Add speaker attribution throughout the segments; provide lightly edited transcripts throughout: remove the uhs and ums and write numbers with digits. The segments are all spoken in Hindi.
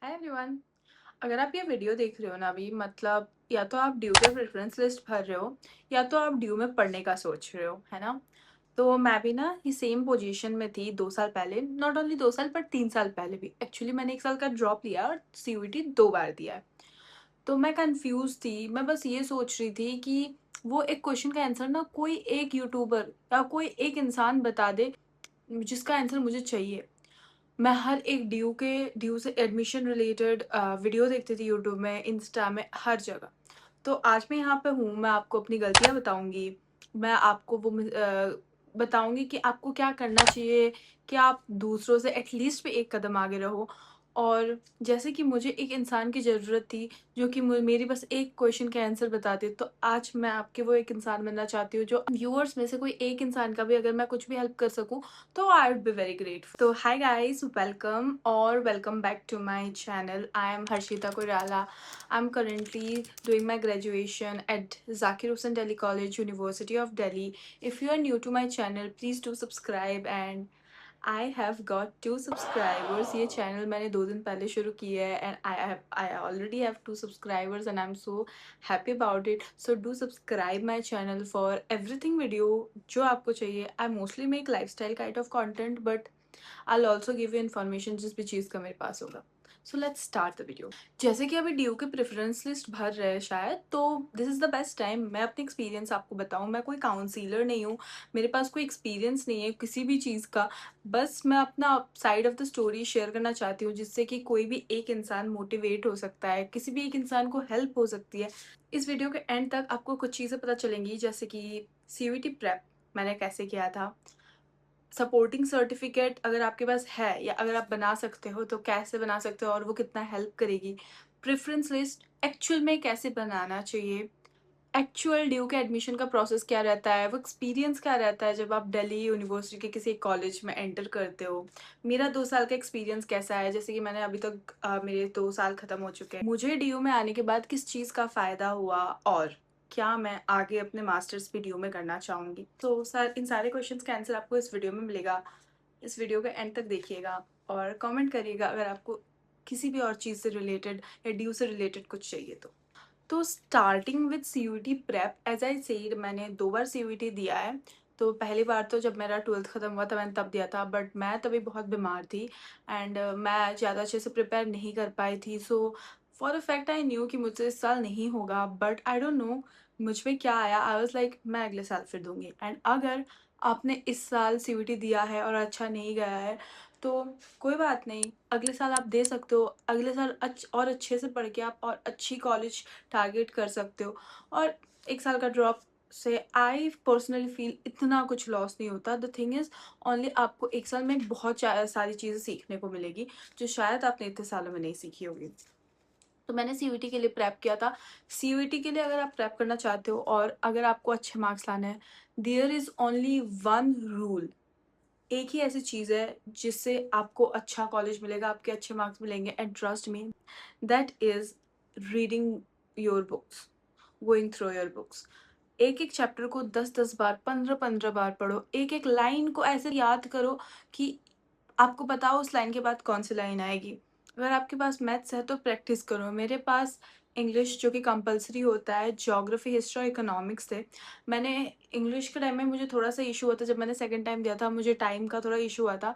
Speaker 1: Hi everyone. अगर आप ये वीडियो देख रहे हो ना अभी मतलब या तो आप ड्यू के प्रेफरेंस लिस्ट भर रहे हो या तो आप ड्यू में पढ़ने का सोच रहे हो, है ना। तो मैं भी ना ये सेम पोजीशन में थी 2 साल पहले, नॉट ओनली 2 साल पर 3 साल पहले भी। एक्चुअली मैंने 1 साल का ड्रॉप लिया और सीयूईटी 2 बार दिया है। तो मैं कंफ्यूज थी, मैं बस ये सोच रही थी कि वो एक क्वेश्चन का आंसर ना कोई एक यूट्यूबर या कोई एक इंसान बता दे जिसका आंसर मुझे चाहिए। मैं हर एक ड्यू से एडमिशन रिलेटेड वीडियो देखती थी यूट्यूब में, इंस्टा में, हर जगह। तो आज मैं यहाँ पे हूँ, मैं आपको अपनी गलतियाँ बताऊँगी। मैं आपको बताऊँगी कि आपको क्या करना चाहिए कि आप दूसरों से एटलीस्ट भी एक कदम आगे रहो। और जैसे कि मुझे एक इंसान की ज़रूरत थी जो कि मेरी बस एक क्वेश्चन का आंसर बता दे, तो आज मैं आपके वो एक इंसान बनना चाहती हूँ जो व्यूअर्स में से कोई एक इंसान का भी अगर मैं कुछ भी हेल्प कर सकूँ तो I would be very grateful. तो हाय गाइस, वेलकम और welcome back to my channel. I am Harshita Koirala. I am currently doing my graduation at Zakir Hussain Delhi College, University of Delhi. If you are new to my channel, please do subscribe and I have got 2 subscribers. ये चैनल मैंने 2 दिन पहले शुरू किया है and I already have 2 subscribers and I'm so happy about it. So do subscribe my channel for everything video जो आपको चाहिए. I mostly make lifestyle kind of content but I'll also give you information जिस भी चीज़ का मेरे पास होगा. So let's start the video. जैसे कि अभी ड्यू के प्रेफरेंस लिस्ट भर रहे हैं शायद, तो this is the best time मैं अपनी एक्सपीरियंस आपको बताऊँ। मैं कोई काउंसलर नहीं हूँ, मेरे पास कोई एक्सपीरियंस नहीं है किसी भी चीज़ का। बस मैं अपना side of the story share करना चाहती हूँ जिससे कि कोई भी एक इंसान मोटिवेट हो सकता है, किसी भी एक इंसान को हेल्प हो सकती है। इस वीडियो के एंड तक आपको कुछ चीज़ें पता चलेंगी जैसे कि सीयूईटी प्रेप मैंने कैसे किया था, सपोर्टिंग सर्टिफिकेट अगर आपके पास है या अगर आप बना सकते हो तो कैसे बना सकते हो और वो कितना हेल्प करेगी, प्रेफरेंस लिस्ट एक्चुअल में कैसे बनाना चाहिए, एक्चुअल ड्यू के एडमिशन का प्रोसेस क्या रहता है, वो एक्सपीरियंस क्या रहता है जब आप दिल्ली यूनिवर्सिटी के किसी कॉलेज में एंटर करते हो। मेरा 2 साल का एक्सपीरियंस कैसा है, जैसे कि मैंने अभी तक मेरे 2 साल ख़त्म हो चुके हैं, मुझे ड्यू में आने के बाद किस चीज़ का फ़ायदा हुआ और क्या मैं आगे अपने मास्टर्स भी ड्यू में करना चाहूँगी। तो सर इन सारे क्वेश्चंस का आंसर आपको इस वीडियो में मिलेगा। इस वीडियो के एंड तक देखिएगा और कमेंट करिएगा अगर आपको किसी भी और चीज़ से रिलेटेड या ड्यू से रिलेटेड कुछ चाहिए तो starting with CUET prep, as I said मैंने 2 बार सीयूईटी दिया है। तो पहली बार तो जब मेरा 12th ख़त्म हुआ था मैंने तब दिया था, बट मैं तभी बहुत बीमार थी एंड मैं ज़्यादा अच्छे से प्रिपेयर नहीं कर पाई थी। So for a fact I knew कि मुझसे इस साल नहीं होगा, बट आई डोंट नो मुझ में क्या आया। आई वाज लाइक मैं अगले साल फिर दूंगी। एंड अगर आपने इस साल सीयूईटी दिया है और अच्छा नहीं गया है तो कोई बात नहीं, अगले साल आप दे सकते हो। अगले साल और अच्छे से पढ़ के आप और अच्छी कॉलेज टारगेट कर सकते हो। और 1 साल का ड्रॉप से आई पर्सनली फील इतना कुछ लॉस नहीं होता। द थिंग इज़ ओनली आपको 1 साल में बहुत सारी चीज़ें सीखने को मिलेगी जो शायद आपने इतने सालों में नहीं सीखी होगी। तो मैंने सीयूईटी के लिए प्रेप किया था। सीयूईटी के लिए अगर आप प्रेप करना चाहते हो और अगर आपको अच्छे मार्क्स लाने हैं, there is only one rule. एक ही ऐसी चीज़ है जिससे आपको अच्छा कॉलेज मिलेगा, आपके अच्छे मार्क्स मिलेंगे and trust me that is reading your books, going through your books. एक-एक चैप्टर को 10-10 बार, 15-15 बार पढ़ो। एक-एक लाइन को ऐसे याद करो कि आपको पता हो उस लाइन के बाद कौन-सी लाइन आएगी। अगर आपके पास मैथ्स है तो प्रैक्टिस करो। मेरे पास इंग्लिश जो कि कंपल्सरी होता है, ज्योग्राफी, हिस्ट्री और इकोनॉमिक्स थे। मैंने इंग्लिश के टाइम में मुझे थोड़ा-सा इश्यू हुआ था, जब मैंने सेकंड टाइम दिया था मुझे टाइम का थोड़ा इश्यू हुआ था।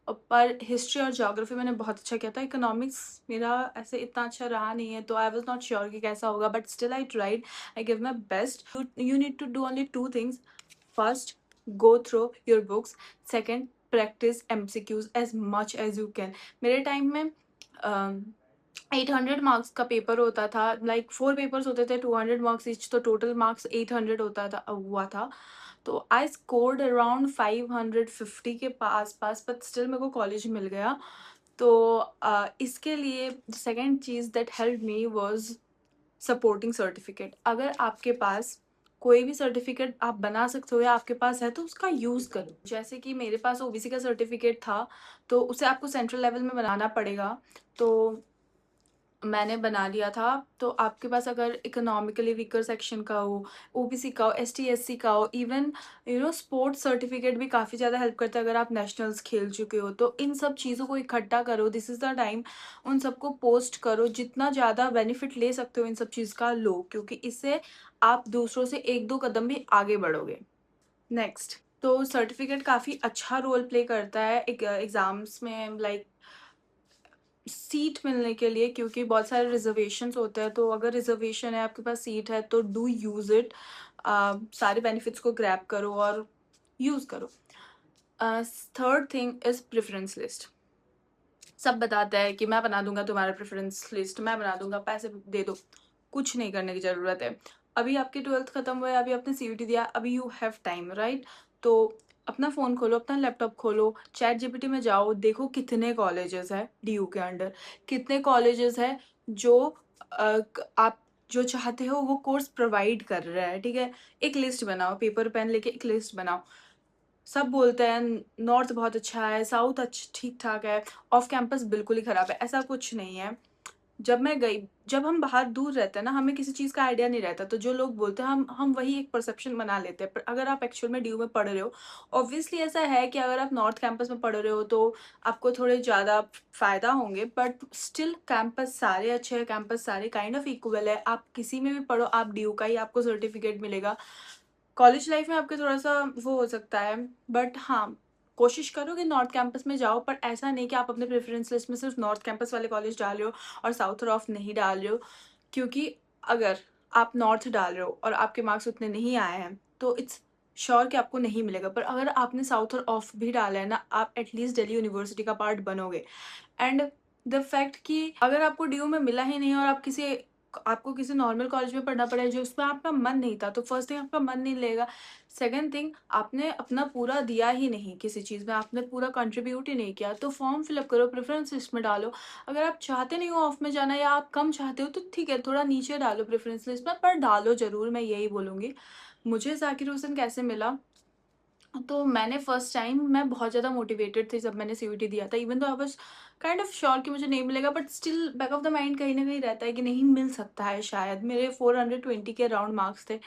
Speaker 1: पर हिस्ट्री और ज्योग्राफी मैंने बहुत अच्छा किया था। इकोनॉमिक्स मेरा ऐसे इतना अच्छा रहा नहीं है तो आई वाज़ नॉट श्योर कि कैसा होगा, but still I tried, I give my best. You need to do only 2 things. First, go through your books. Second, practice MCQs as much as you can. मेरे टाइम में 800 मार्क्स का पेपर होता था, लाइक 4 पेपर्स होते थे 200 मार्क्स ईच, तो टोटल मार्क्स 800 हुआ था। तो आई स्कोर्ड अराउंड 550 के पास, बट स्टिल मेरे को कॉलेज मिल गया। तो इसके लिए second cheese that help me was supporting certificate. अगर आपके पास कोई भी सर्टिफिकेट आप बना सकते हो या आपके पास है तो उसका यूज़ करो। जैसे कि मेरे पास ओबीसी का सर्टिफिकेट था तो उसे आपको सेंट्रल लेवल में बनाना पड़ेगा। तो मैंने बना लिया था। तो आपके पास अगर इकोनॉमिकली वीकर सेक्शन का हो, ओबीसी का हो, एसटी एससी का हो, इवन स्पोर्ट्स सर्टिफिकेट भी काफ़ी ज़्यादा हेल्प करता है अगर आप नेशनल्स खेल चुके हो। तो इन सब चीज़ों को इकट्ठा करो, दिस इज़ द टाइम। उन सबको पोस्ट करो, जितना ज़्यादा बेनिफिट ले सकते हो इन सब चीज़ का लो, क्योंकि इससे आप दूसरों से एक दो कदम भी आगे बढ़ोगे। नेक्स्ट, तो सर्टिफिकेट काफ़ी अच्छा रोल प्ले करता है एक एग्ज़ाम्स में, लाइक सीट मिलने के लिए, क्योंकि बहुत सारे रिजर्वेशंस होते हैं। तो अगर रिजर्वेशन है, आपके पास सीट है, तो डू यूज़ इट। सारे बेनिफिट्स को ग्रैब करो और यूज़ करो। Third thing is preference list. सब बताता है कि मैं बना दूंगा तुम्हारा प्रेफरेंस लिस्ट, मैं बना दूंगा, पैसे दे दो। कुछ नहीं करने की ज़रूरत है। अभी आपकी 12th खत्म हुआ है, अभी आपने सीयूटी दिया, अभी यू हैव टाइम, राइट? तो अपना फ़ोन खोलो, अपना लैपटॉप खोलो, चैट जीपीटी में जाओ, देखो कितने कॉलेजेस है डीयू के अंडर, कितने कॉलेजेस है जो आप जो चाहते हो वो कोर्स प्रोवाइड कर रहा है, ठीक है? एक लिस्ट बनाओ, पेपर पेन लेके एक लिस्ट बनाओ। सब बोलते हैं नॉर्थ बहुत अच्छा है, साउथ अच्छा ठीक ठाक है, ऑफ कैंपस बिल्कुल ही खराब है। ऐसा कुछ नहीं है। जब हम बाहर दूर रहते हैं ना, हमें किसी चीज़ का आइडिया नहीं रहता, तो जो लोग बोलते हैं हम वही एक परसेप्शन बना लेते हैं। पर अगर आप एक्चुअल में डीयू में पढ़ रहे हो, ऑब्वियसली ऐसा है कि अगर आप नॉर्थ कैंपस में पढ़ रहे हो तो आपको थोड़े ज़्यादा फ़ायदा होंगे, बट स्टिल कैंपस सारे अच्छे हैं, कैंपस सारे काइंड ऑफ इक्वल है। आप किसी में भी पढ़ो, आप डीयू का ही आपको सर्टिफिकेट मिलेगा। कॉलेज लाइफ में आपके थोड़ा सा वो हो सकता है, बट हाँ, कोशिश करो कि नॉर्थ कैंपस में जाओ, पर ऐसा नहीं कि आप अपने प्रेफरेंस लिस्ट में सिर्फ नॉर्थ कैंपस वाले कॉलेज डाल रहे हो और साउथ और ऑफ नहीं डाल रहे हो। क्योंकि अगर आप नॉर्थ डाल रहे हो और आपके मार्क्स उतने नहीं आए हैं, तो इट्स श्योर कि आपको नहीं मिलेगा। पर अगर आपने साउथ और ऑफ भी डाला है ना, आप एटलीस्ट दिल्ली यूनिवर्सिटी का पार्ट बनोगे। एंड द फैक्ट कि अगर आपको डीयू में मिला ही नहीं और आपको किसी नॉर्मल कॉलेज में पढ़ना पड़े जो उसमें आपका मन नहीं था, तो फर्स्ट थिंग आपका मन नहीं लगेगा। सेकंड थिंग, आपने अपना पूरा दिया ही नहीं किसी चीज़ में, आपने पूरा कंट्रीब्यूट ही नहीं किया। तो फॉर्म फिलअप करो, प्रेफरेंस लिस्ट में डालो। अगर आप चाहते नहीं हो ऑफ में जाना या आप कम चाहते हो, तो ठीक है, थोड़ा नीचे डालो प्रेफरेंस लिस्ट में, पर डालो ज़रूर, मैं यही बोलूँगी। मुझे ज़ाकिर हुसैन कैसे मिला? तो मैंने फर्स्ट टाइम, मैं बहुत ज़्यादा मोटिवेटेड थी जब मैंने सीयूटी दिया था, इवन तो I was kind of sure कि मुझे नहीं मिलेगा, but still back of the mind कहीं ना कहीं रहता है कि नहीं मिल सकता है शायद। मेरे 420 के अराउंड मार्क्स थे।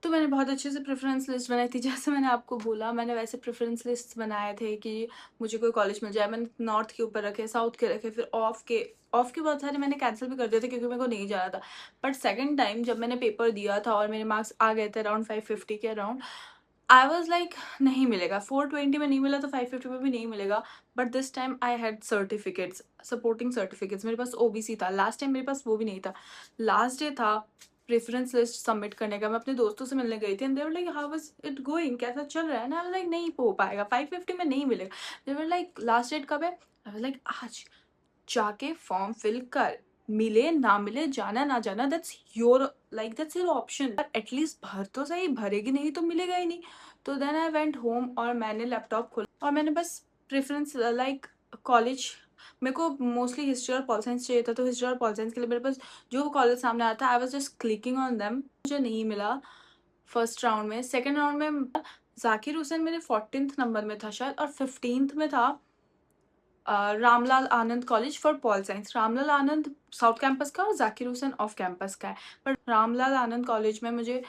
Speaker 1: तो मैंने बहुत अच्छे से प्रेफरेंस लिस्ट बनाई थी, जैसे मैंने आपको बोला, मैंने वैसे प्रेफरेंस लिस्ट बनाए थे कि मुझे कोई कॉलेज मिल जाए। मैंने नॉर्थ के ऊपर रखे, साउथ के रखे, फिर ऑफ के बहुत सारे मैंने कैंसिल भी कर दिए थे क्योंकि मेरे को नहीं जाना था। बट सेकंड टाइम जब मैंने पेपर दिया था और मेरे मार्क्स आ गए थे अराउंड 550 के अराउंड, आई वॉज लाइक नहीं मिलेगा, 420 में नहीं मिला तो 550 में भी नहीं मिलेगा। But this time I had certificates, supporting certificates, मेरे पास ओबीसी था। लास्ट टाइम मेरे पास वो भी नहीं था। लास्ट डे था प्रेफरेंस लिस्ट सबमिट करने का, मैं अपने दोस्तों से मिलने गई थी, and they were like how was it going, कैसा चल रहा है ना। लाइक नहीं हो पाएगा, 550 में नहीं मिलेगा। दे वर लाइक लास्ट डेट कब है? आई वाज लाइक आज जाके फॉर्म फिल कर, मिले ना मिले, जाना ना जाना, दैट्स योर ऑप्शन। पर एटलीस्ट भर तो सही, भरेगी नहीं तो मिलेगा ही नहीं। तो देन आई वेंट होम और मैंने लैपटॉप खोला और मैंने बस प्रेफरेंस लाइक कॉलेज, मेरे को मोस्टली हिस्ट्री और पॉल साइंस चाहिए था, तो हिस्ट्री और पॉल साइंस के लिए मेरे पास जो कॉलेज सामने आया था, I was just clicking on them. मुझे नहीं मिला फर्स्ट राउंड में। सेकेंड राउंड में जाकिर हुसैन मेरे 14th नंबर में था शायद, और 15th में था Ramlal Anand College for pol science. Ramlal Anand South Campus का और जाकिर हुसैन ऑफ कैंपस का है। पर रामलाल आनंद कॉलेज में मुझे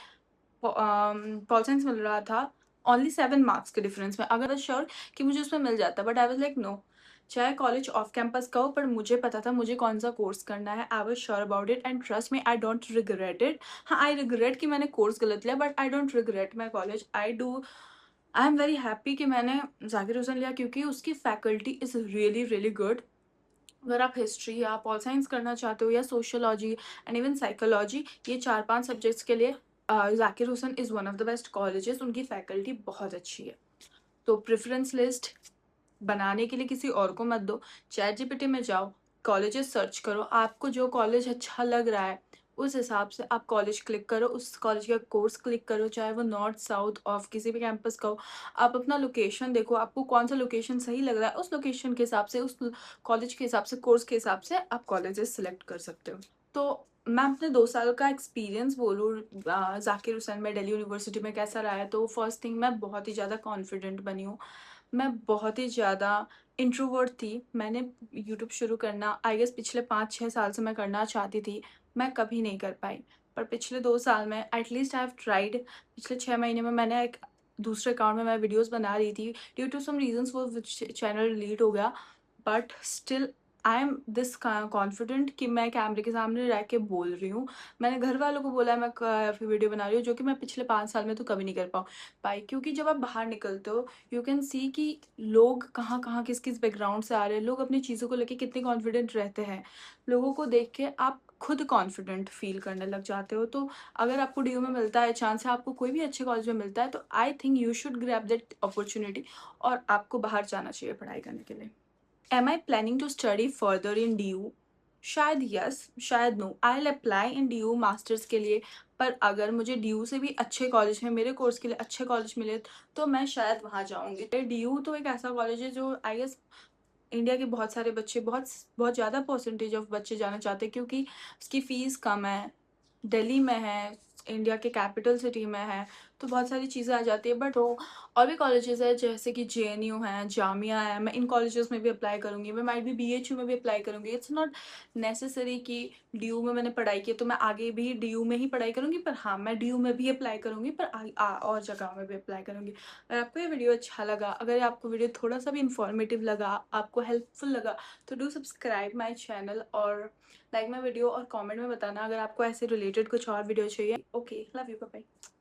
Speaker 1: पॉल साइंस मिल रहा था ओनली 7 मार्क्स के डिफरेंस में। अगर मैं श्योर कि मुझे उसमें मिल जाता, but I was like no, चाहे कॉलेज ऑफ कैंपस का हो, पर मुझे पता था मुझे कौन सा कोर्स करना है। I was sure about it and trust me, I don't regret it. हाँ, आई रिग्रेट कि मैंने कोर्स गलत लिया, but I don't regret my college. I am very happy कि मैंने जाकिर हुसैन लिया, क्योंकि उसकी faculty is really really good. अगर आप हिस्ट्री या पॉल साइंस करना चाहते हो या सोशियोलॉजी एंड इवन साइकोलॉजी, ये 4-5 सब्जेक्ट्स के लिए Zakir Hussain is one of the best colleges. उनकी फैकल्टी बहुत अच्छी है। तो प्रेफरेंस लिस्ट बनाने के लिए किसी और को मत दो, चैट जीपीटी में जाओ, कॉलेजेस सर्च करो, आपको जो कॉलेज अच्छा लग रहा है उस हिसाब से आप कॉलेज क्लिक करो, उस कॉलेज का कोर्स क्लिक करो, चाहे वो नॉर्थ साउथ ऑफ किसी भी कैंपस का हो। आप अपना लोकेशन देखो, आपको कौन सा लोकेशन सही लग रहा है, उस लोकेशन के हिसाब से, उस कॉलेज के हिसाब से, कोर्स के हिसाब से आप कॉलेजेस सिलेक्ट कर सकते हो। तो मैं अपने 2 साल का एक्सपीरियंस बोलूँ जाकिर हुसैन में दिल्ली यूनिवर्सिटी में कैसा रहा है, तो फर्स्ट थिंग, मैं बहुत ही ज़्यादा कॉन्फिडेंट बनी हूँ। मैं बहुत ही ज़्यादा इंट्रोवर्ट थी। मैंने यूट्यूब शुरू करना आई गेस पिछले 5-6 साल से मैं करना चाहती थी, मैं कभी नहीं कर पाई। पर पिछले 2 साल में एटलीस्ट आई हैव ट्राइड। पिछले 6 महीने में मैंने एक दूसरे अकाउंट में मैं वीडियोज़ बना रही थी। ड्यू टू सम रीज़न्स वो चैनल डिलीट हो गया, but still I am this confident कि मैं कैमरे के सामने रह के बोल रही हूँ। मैंने घर वालों को बोला है मैं वीडियो बना रही हूँ, जो कि मैं पिछले 5 साल में तो कभी नहीं कर पाई, क्योंकि जब आप बाहर निकलते हो यू कैन सी कि लोग कहाँ-कहाँ, किस-किस बैकग्राउंड से आ रहे हैं, लोग अपनी चीज़ों को लेके कितने कॉन्फिडेंट रहते हैं। लोगों को देख के आप खुद कॉन्फिडेंट फ़ील करने लग जाते हो। तो अगर आपको डीयू में मिलता है चांस, या आपको कोई भी अच्छे कॉलेज में मिलता है, तो I think you should grab that opportunity और आपको बाहर जाना चाहिए पढ़ाई करने के लिए। Am I planning to study further in DU? शायद यस, शायद no. I will apply in DU masters के लिए, पर अगर मुझे डीयू से भी अच्छे कॉलेज में मेरे कोर्स के लिए अच्छे कॉलेज मिले, तो मैं शायद वहाँ जाऊँगी। डीयू तो एक ऐसा कॉलेज है जो आई गेस इंडिया के बहुत सारे बच्चे, बहुत बहुत ज़्यादा परसेंटेज ऑफ बच्चे जाना चाहते हैं, क्योंकि उसकी फ़ीस कम है, दिल्ली में है, इंडिया के कैपिटल सिटी में है, तो बहुत सारी चीज़ें आ जाती है। बट तो और भी कॉलेजेस हैं जैसे कि जेएनयू है, जामिया है, मैं इन कॉलेजेस में भी अप्लाई करूँगी, मैं माइट भी बीएचयू में भी अप्लाई करूँगी। इट्स नॉट नेसेसरी कि डीयू में मैंने पढ़ाई की है तो मैं आगे भी डीयू में ही पढ़ाई करूँगी, पर हाँ, मैं डीयू में भी अप्लाई करूँगी, पर और जगह में भी अप्लाई करूँगी। अगर आपको ये वीडियो अच्छा लगा, अगर आपको वीडियो थोड़ा-सा भी इन्फॉर्मेटिव लगा, आपको हेल्पफुल लगा, तो डू सब्सक्राइब माय चैनल और लाइक माय वीडियो, और कमेंट में बताना अगर आपको ऐसे रिलेटेड कुछ और वीडियो चाहिए। Okay, love you, bye bye.